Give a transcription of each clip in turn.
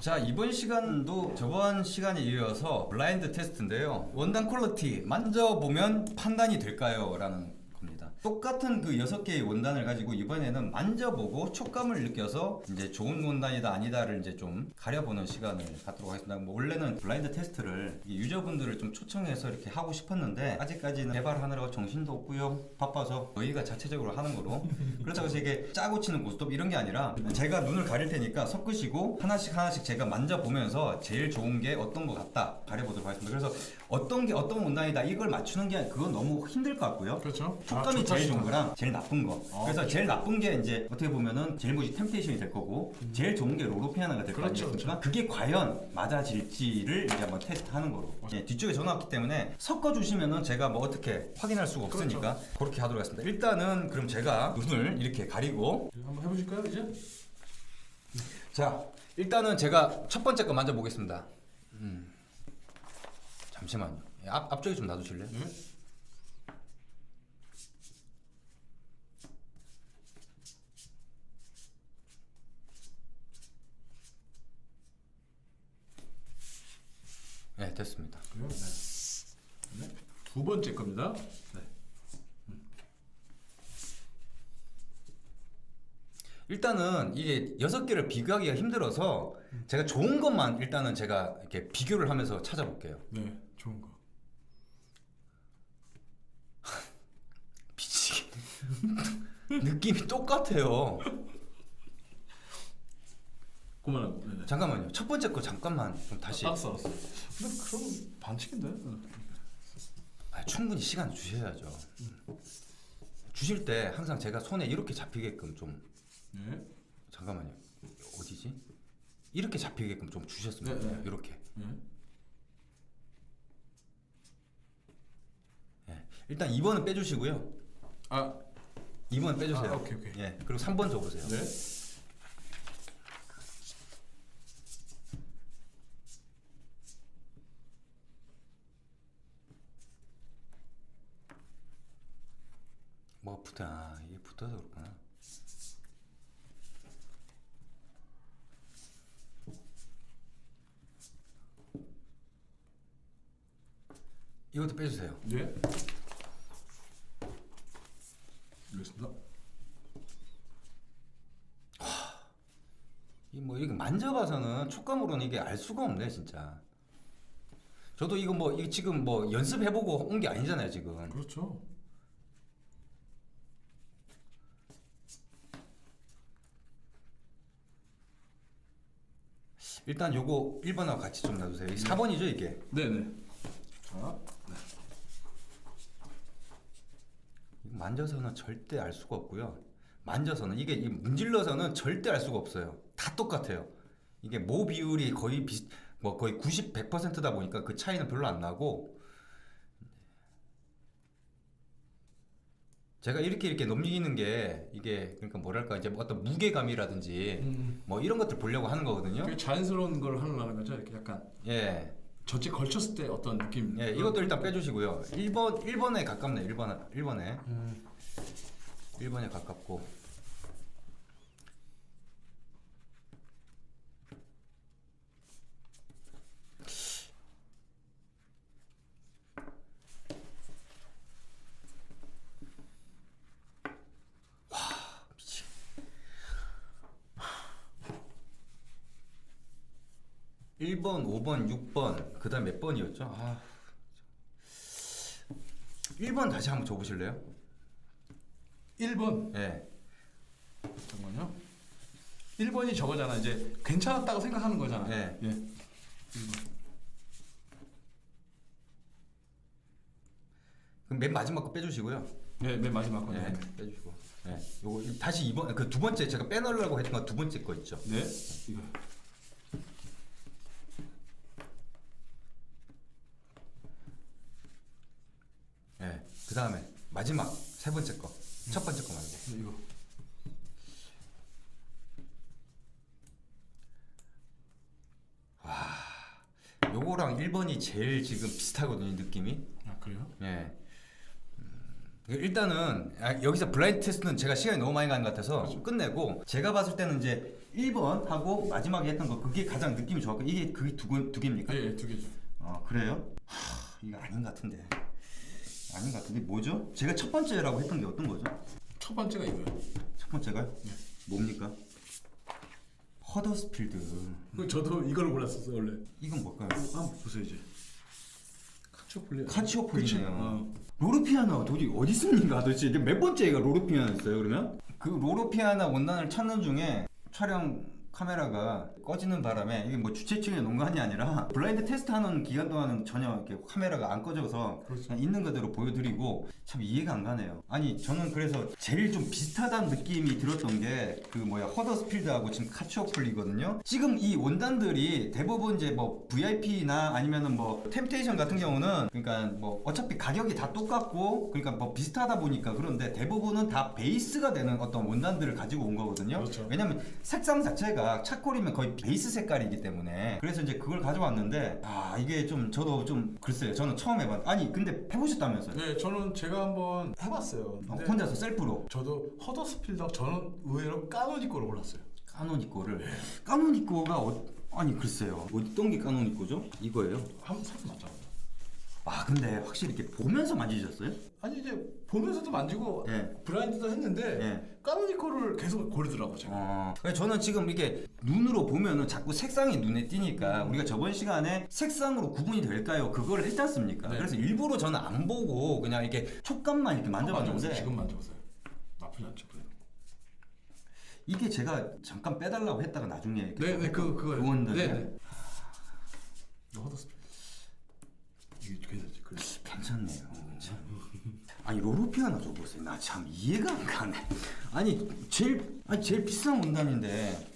자, 이번 시간도 저번 시간에 이어서 블라인드 테스트인데요. 원단 퀄리티 만져보면 판단이 될까요? 라는 겁니다. 똑같은 그 6개의 원단을 가지고 이번에는 만져보고 촉감을 느껴서 이제 좋은 원단이다 아니다를 이제 좀 가려보는 시간을 갖도록 하겠습니다. 뭐 원래는 블라인드 테스트를 유저분들을 좀 초청해서 이렇게 하고 싶었는데 아직까지는 개발하느라고 정신도 없고요. 바빠서 저희가 자체적으로 하는 거로 그렇다고 해서 이게 짜고 치는 고스톱 이런 게 아니라 제가 눈을 가릴 테니까 섞으시고 하나씩 제가 만져보면서 제일 좋은 게 어떤 것 같다 가려보도록 하겠습니다. 그래서 어떤 게 어떤 원단이다 이걸 맞추는 게 그건 너무 힘들 것 같고요. 그렇죠. 촉감이 제일 좋은 거랑 제일 나쁜 거. 그래서 제일 나쁜 게 이제 어떻게 보면은 제일 뭐지 템테이션이 될 거고 제일 좋은 게 로로피아나가 될 거 그렇죠, 아니겠습니까? 그게 과연 맞아질지를 이제 한번 테스트하는 거로. 예, 뒤쪽에 전화 왔기 때문에 섞어 주시면은 제가 뭐 어떻게 확인할 수가 없으니까 그렇게 하도록 하겠습니다. 일단은 그럼 제가 눈을 이렇게 가리고 한번 해보실까요 이제? 자, 일단은 제가 첫 번째 거 만져보겠습니다. 잠시만요. 예, 앞쪽에 좀 놔두실래요? 네. 네, 됐습니다. 그래요? 네. 네. 두 번째 겁니다. 네. 일단은 이게 6개를 비교하기가 힘들어서 제가 좋은 것만 일단은 제가 이렇게 비교를 하면서 찾아볼게요. 네. 좋은 거. 미치게. 느낌이 똑같아요. 그만하고. 네네. 잠깐만요. 첫 번째 거 잠깐만 좀 다시. 알았어. 근데 그럼 반칙인데. 충분히 시간 주셔야죠. 주실 때 항상 제가 손에 이렇게 잡히게끔 좀 네. 잠깐만요. 어디지? 이렇게 잡히게끔 좀 주셨으면 좋겠어요. 네. 이렇게. 네. 예. 일단 2번은 빼주시고요. 아. 2번 빼주세요. 아, 오케이. 예. 그리고 3번 적으세요. 네. 뭐 붙어? 아, 이게 붙어서 그렇구나. 이것도 빼주세요. 네. 알겠습니다. 이 뭐 이게 만져봐서는 촉감으로는 이게 알 수가 없네 진짜. 저도 이거 뭐 이게 지금 뭐 연습해보고 온 게 아니잖아요 지금. 그렇죠. 일단 요거 1번하고 같이 좀 놔두세요. 4번이죠 이게. 네네. 자. 네. 이거 만져서는 절대 알 수가 없고요. 만져서는 이게 문질러서는 절대 알 수가 없어요. 다 똑같아요. 이게 모 비율이 거의 뭐 거의 90, 100%다 보니까 그 차이는 별로 안 나고 제가 이렇게 넘기는 게 이게 그러니까 뭐랄까 이제 뭐 어떤 무게감이라든지 뭐 이런 것들 보려고 하는 거거든요. 되게 자연스러운 걸 하려는 거죠. 이렇게 약간 예. 젖에 걸쳤을 때 어떤 느낌. 예, 이것도 일단 빼주시고요. 1번에 가깝네. 1번에. 1번에 가깝고. 와, 미치. 1번, 5번, 6번, 그 다음 몇 번이었죠? 아, 1번 다시 한번 줘보실래요? 1번. 예. 잠깐만요. 1번이 저거잖아. 이제 괜찮았다고 생각하는 거잖아. 네. 예. 그럼 맨 마지막 거 빼주시고요. 네, 맨 마지막 거. 예, 네. 빼주시고. 예. 요거 다시 2번, 그 두 번째 제가 빼놓으려고 했던 거 두 번째 거 있죠? 네. 이거. 예. 그 다음에 마지막 세 번째 거. 첫 번째 거 말고. 네, 이거. 요거랑 1번이 제일 지금 비슷하거든요, 느낌이. 아, 그래요? 예. 일단은 여기서 블라인드 테스트는 제가 시간이 너무 많이 가는 것 같아서 그렇죠. 끝내고 제가 봤을 때는 이제 1번 하고 마지막에 했던 거 그게 가장 느낌이 좋았고 이게 그게 두 개입니까? 예, 두 개죠. 그래요? 이거 아닌 것 같은데. 아닌 것 같은데 뭐죠? 제가 첫 번째라고 했던 게 어떤 거죠? 첫 번째가 이거예요. 첫 번째가요? 네. 뭡니까? 허더스필드. 저도 이걸 골랐었어요 원래. 이건 뭘까요? 한번 보세요 이제. 카치오폴리. 카치오폴리네요. 로르피아나 도대체 어디 있습니까? 도대체 이게 몇 번째가 로르피아나였어요 그러면? 그 로르피아나 원단을 찾는 중에 촬영 카메라가 꺼지는 바람에 이게 뭐 주최 측의 농간이 아니라 블라인드 테스트하는 기간 동안은 전혀 이렇게 카메라가 안 꺼져서 그렇죠. 그냥 있는 그대로 보여드리고 참 이해가 안 가네요. 아니 저는 그래서 제일 좀 비슷하다는 느낌이 들었던 게 그 허더스필드하고 지금 카치오폴리거든요. 지금 이 원단들이 대부분 이제 뭐 VIP나 아니면은 뭐 템테이션 같은 경우는 그러니까 뭐 어차피 가격이 다 똑같고 그러니까 뭐 비슷하다 보니까 그런데 대부분은 다 베이스가 되는 어떤 원단들을 가지고 온 거거든요. 그렇죠. 왜냐면 색상 자체가 차콜이면 거의 베이스 색깔이기 때문에 그래서 이제 그걸 가져왔는데 이게 좀 저도 좀 글쎄요. 저는 처음 해봤. 아니 근데 해보셨다면서요? 네, 저는 제가 한번 해봤어요. 근데 혼자서 셀프로 저도 허더스필드 저는 의외로 까노니 거를 골랐어요. 까노니코를 까노니코가 아니 글쎄요. 어떤 게 까노니코죠? 이거예요? 한번 살짝 맞잖아요. 근데 확실히 이렇게 보면서 만지셨어요? 아니 이제 보면서도 만지고 예. 브라인드도 했는데 예. 까노니 거를 계속 고르더라고 제가. 저는 지금 이게 눈으로 보면은 자꾸 색상이 눈에 띄니까 우리가 저번 시간에 색상으로 구분이 될까요? 그걸 했지 않습니까? 네. 그래서 일부러 저는 안 보고 그냥 이렇게 촉감만 이렇게 만져봤는데 지금 만져보세요. 나쁘지 않죠. 그래요. 이게 제가 잠깐 빼달라고 했다가 나중에 이렇게 네네 그거 원단이요? 네네. 허더스필드 이게 괜찮지? 그래. 괜찮네요. 아니 로르피아나 저 보세요. 나 참 이해가 안 가네. 아니 제일 비싼 원단인데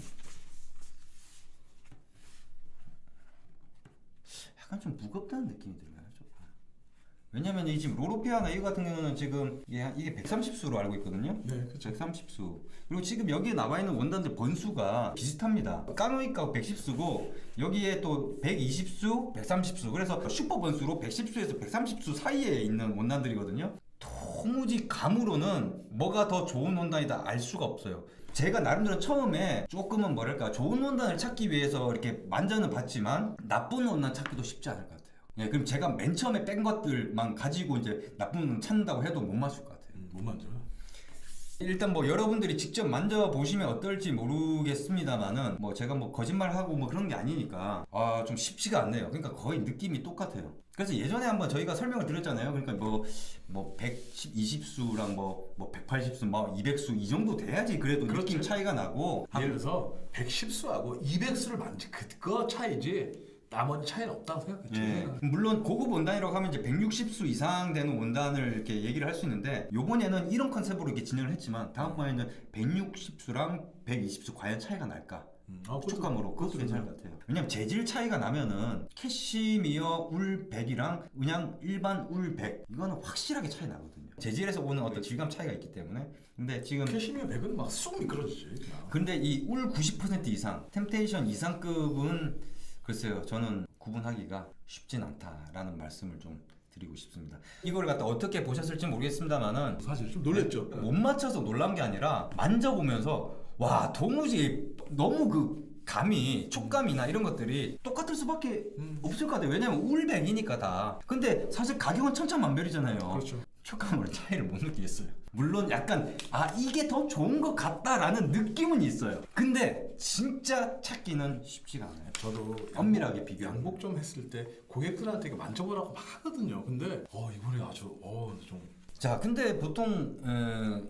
약간 좀 무겁다는 느낌이 들어요. 왜냐면 이 지금 로르피아나 이거 같은 경우는 지금 이게 130수로 알고 있거든요. 네, 그렇죠. 130수. 그리고 지금 여기에 나와 있는 원단들 번수가 비슷합니다. 까노이가 110수고 여기에 또 120수, 130수. 그래서 슈퍼 번수로 110수에서 130수 사이에 있는 원단들이거든요. 도무지 감으로는 뭐가 더 좋은 원단이다 알 수가 없어요. 제가 나름대로 처음에 조금은 뭐랄까 좋은 원단을 찾기 위해서 이렇게 만져는 봤지만 나쁜 원단 찾기도 쉽지 않을 것 같아요. 예, 그럼 제가 맨 처음에 뺀 것들만 가지고 이제 나쁜 원단 찾는다고 해도 못 맞출 것 같아요. 못 만져요. 일단 뭐 여러분들이 직접 만져보시면 어떨지 모르겠습니다만은 뭐 제가 뭐 거짓말하고 뭐 그런 게 아니니까 좀 쉽지가 않네요. 그러니까 거의 느낌이 똑같아요. 그래서 예전에 한번 저희가 설명을 드렸잖아요. 그러니까 뭐 120수랑 뭐 180수, 뭐 200수 이 정도 돼야지 그래도 그렇죠. 느낌 차이가 나고 예를 들어서 110수하고 200수를 만지 그거 차이지 나머지 차이는 없다고 생각했죠. 예. 물론 고급 원단이라고 하면 이제 160수 이상 되는 원단을 이렇게 얘기를 할 수 있는데 요번에는 이런 컨셉으로 이렇게 진행을 했지만 다음번에는 160수랑 120수 과연 차이가 날까? 촉감으로 그것도 괜찮을 것 같아요. 왜냐면 재질 차이가 나면은 캐시미어 울 100이랑 그냥 일반 울 100 이거는 확실하게 차이 나거든요. 재질에서 오는 어떤 질감 차이가 있기 때문에. 근데 지금 캐시미어 100은 막 쑥 미끄러지지. 근데 이 울 90% 이상 템테이션 이상급은 글쎄요, 저는 구분하기가 쉽진 않다라는 말씀을 좀 드리고 싶습니다. 이걸 갖다 어떻게 보셨을지 모르겠습니다만은 사실 좀 놀랬죠. 못 맞춰서 놀란 게 아니라 만져보면서 와 도무지 너무 그 감이 촉감이나 이런 것들이 똑같을 수밖에 없을 것 같아요. 왜냐면 울백이니까 다. 근데 사실 가격은 천차만별이잖아요. 그렇죠. 촉감으로 차이를 못 느끼겠어요. 물론 약간 이게 더 좋은 것 같다라는 느낌은 있어요. 근데 진짜 찾기는 쉽지가 않아요. 저도 엄밀하게 비교. 양복 좀 했을 때 고객들한테 이거 만져보라고 막 하거든요. 근데 이번에 아주 좀 자, 근데 보통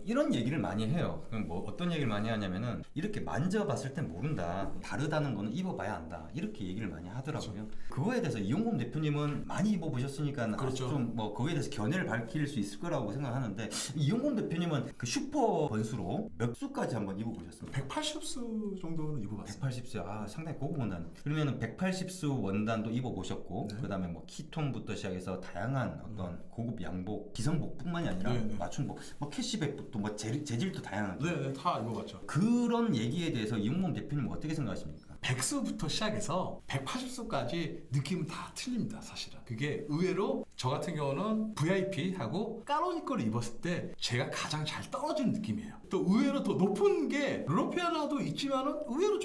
이런 얘기를 많이 해요. 그럼 뭐 어떤 얘기를 많이 하냐면은 이렇게 만져봤을 땐 모른다. 다르다는 거는 입어봐야 안다. 이렇게 얘기를 많이 하더라고요. 그렇죠. 그거에 대해서 이용범 대표님은 많이 입어보셨으니까 그렇죠. 좀 뭐 거기에 대해서 견해를 밝힐 수 있을 거라고 생각하는데 이용범 대표님은 그 슈퍼 번수로 몇 수까지 한번 입어보셨습니까? 180수 정도는 입어봤어요. 180수, 상당히 고급 원단. 그러면은 180수 원단도 입어보셨고, 네. 그다음에 뭐 키톤부터 시작해서 다양한 어떤 고급 양복, 기성복뿐만이 아니라 네, 네. 맞춤복, 뭐 캐시백부터 뭐 재질도 다양하죠. 네, 다 입어봤죠. 그런 얘기에 대해서 이용범 대표님은 어떻게 생각하십니까? 100수부터 시작해서 180수까지 느낌은 다 틀립니다, 사실은. 그게 의외로 저 같은 경우는 VIP하고 까로니 거를 입었을 때 제가 가장 잘 떨어지는 느낌이에요. 또 의외로 더 높은 게 르로피아나도 있지만은 의외로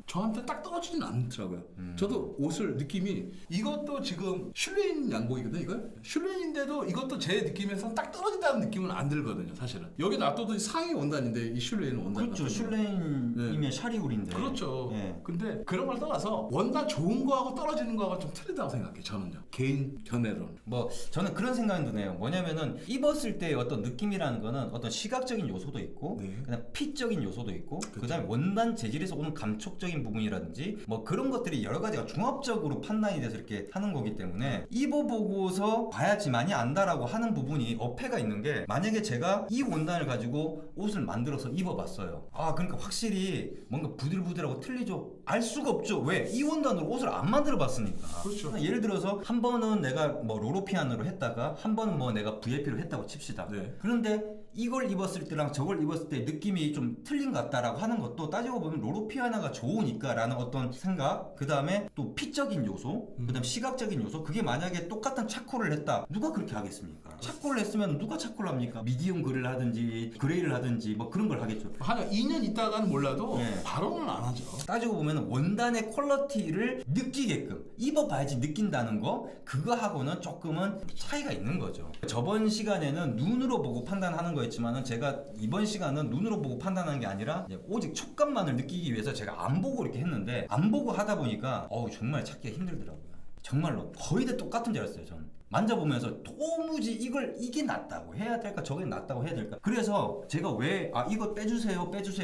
저한테 딱 떨어지진 않더라고요. 저도 옷을 느낌이 이것도 지금 슐레인 양복이거든요, 이거? 슐레인인데도 이것도 제 느낌에서 딱 떨어진다는 느낌은 안 들거든요, 사실은. 여기 놔둬도 상위 원단인데 이 슐레인은 원단. 그렇죠. 슐레인이면 네. 샤리울인데. 그렇죠. 네. 근데 그런 걸 떠나서 원단 좋은 거하고 떨어지는 거하고 좀 틀리다고 생각해요, 저는요. 개인 견해론. 뭐 저는 그런 생각이 드네요. 뭐냐면은 입었을 때의 어떤 느낌이라는 거는 어떤 시각적인 요소도 있고 네. 그다음 핏적인 요소도 있고 그렇죠. 그다음에 원단 재질에서 오는 감촉적인 부분이라든지 뭐 그런 것들이 여러 가지가 종합적으로 판단이 돼서 이렇게 하는 거기 때문에 입어보고서 봐야지만이 안다라고 하는 부분이 어폐가 있는 게 만약에 제가 이 원단을 가지고 옷을 만들어서 입어봤어요. 아 그러니까 확실히 뭔가 부들부들하고 틀리죠. 알 수가 없죠. 왜? 이 원단으로 옷을 안 만들어 봤으니까. 그렇죠. 예를 들어서 한 번은 내가 뭐 로로피안으로 했다가 한 번은 뭐 내가 VIP로 했다고 칩시다. 네. 그런데 이걸 입었을 때랑 저걸 입었을 때 느낌이 좀 틀린 것 같다라고 하는 것도 따지고 보면 로로피아나가 좋으니까 라는 어떤 생각, 그 다음에 또 피적인 요소, 그 다음 시각적인 요소, 그게 만약에 똑같은 차콜을 했다, 누가 그렇게 하겠습니까? 차콜을 했으면 누가 차콜을 합니까? 미디움 그레이를 하든지 그레이를 하든지 뭐 그런 걸 하겠죠. 한 2년 있다가는 몰라도 네. 바로는 안 하죠. 따지고 보면 원단의 퀄리티를 느끼게끔 입어봐야지 느낀다는 거, 그거하고는 조금은 차이가 있는 거죠. 저번 시간에는 눈으로 보고 판단하는 거였지만은 제가 이번 시간은 눈으로 보고 판단하는 게 아니라 이제 오직 촉감만을 느끼기 위해서 제가 안 보고 이렇게 했는데, 안 보고 하다 보니까 정말 찾기가 힘들더라고요. 정말로 거의 다 똑같은 줄 알았어요. 저는 만져보면서 도무지 이게 낫다고 해야 될까 저게 낫다고 해야 될까. 그래서 제가 왜 이거 빼주세요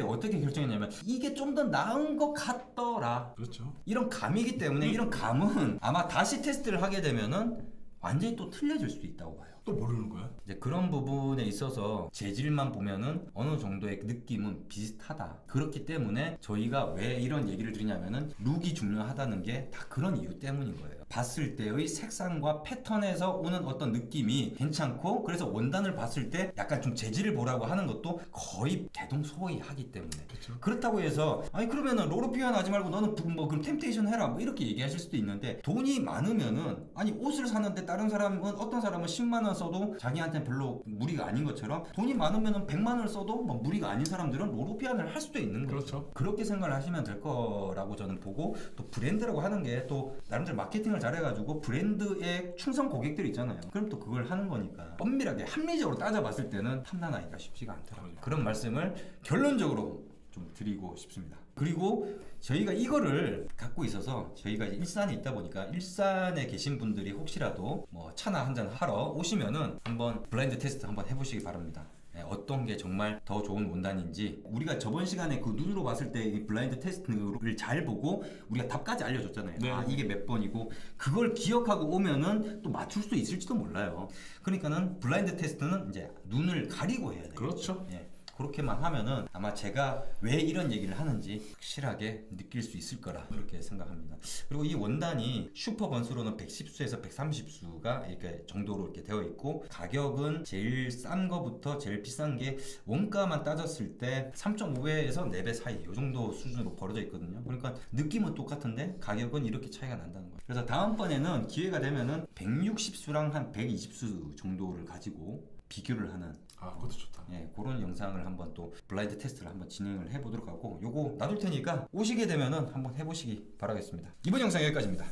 어떻게 결정했냐면, 이게 좀 더 나은 것 같더라, 그렇죠. 이런 감이기 때문에, 이런 감은 아마 다시 테스트를 하게 되면은 완전히 또 틀려질 수도 있다고 봐요. 또 모르는 거야? 이제 그런 부분에 있어서 재질만 보면은 어느 정도의 느낌은 비슷하다. 그렇기 때문에 저희가 왜 이런 얘기를 드리냐면은 룩이 중요하다는 게 다 그런 이유 때문인 거예요. 봤을 때의 색상과 패턴에서 오는 어떤 느낌이 괜찮고, 그래서 원단을 봤을 때 약간 좀 재질을 보라고 하는 것도 거의 대동소이하기 때문에. 그렇죠. 그렇다고 해서 그러면은 로로피안 하지 말고 너는 뭐 그럼 템테이션 해라 뭐 이렇게 얘기하실 수도 있는데, 돈이 많으면은 옷을 사는데 다른 사람은, 어떤 사람은 10만 원 써도 자기한테는 별로 무리가 아닌 것처럼, 돈이 많으면은 100만 원을 써도 뭐 무리가 아닌 사람들은 로로피안을 할 수도 있는 거죠. 그렇죠. 그렇게 생각을 하시면 될 거라고 저는 보고, 또 브랜드라고 하는 게 또 나름대로 마케팅을 잘해가지고 브랜드의 충성 고객들이 있잖아요. 그럼 또 그걸 하는 거니까 엄밀하게 합리적으로 따져봤을 때는 판단하기가 쉽지가 않더라고요. 그런 말씀을 결론적으로 좀 드리고 싶습니다. 그리고 저희가 이거를 갖고 있어서, 저희가 이제 일산에 있다 보니까 일산에 계신 분들이 혹시라도 뭐 차나 한잔 하러 오시면은 한번 블라인드 테스트 한번 해보시기 바랍니다. 어떤 게 정말 더 좋은 원단인지, 우리가 저번 시간에 그 눈으로 봤을 때 이 블라인드 테스트를 잘 보고 우리가 답까지 알려줬잖아요. 네. 이게 몇 번이고, 그걸 기억하고 오면은 또 맞출 수 있을지도 몰라요. 그러니까는 블라인드 테스트는 이제 눈을 가리고 해야 돼요. 그렇죠. 그렇게만 하면은 아마 제가 왜 이런 얘기를 하는지 확실하게 느낄 수 있을 거라 그렇게 생각합니다. 그리고 이 원단이 슈퍼 번수로는 110수에서 130수가 이렇게 정도로 이렇게 되어 있고, 가격은 제일 싼 거부터 제일 비싼 게 원가만 따졌을 때 3.5배에서 4배 사이 이 정도 수준으로 벌어져 있거든요. 그러니까 느낌은 똑같은데 가격은 이렇게 차이가 난다는 거예요. 그래서 다음번에는 기회가 되면은 160수랑 한 120수 정도를 가지고 비교를 하는, 그것도 좋다. 그런 영상을 한번 또 블라인드 테스트를 한번 진행을 해보도록 하고, 요거 놔둘 테니까 오시게 되면은 한번 해보시기 바라겠습니다. 이번 영상 여기까지입니다.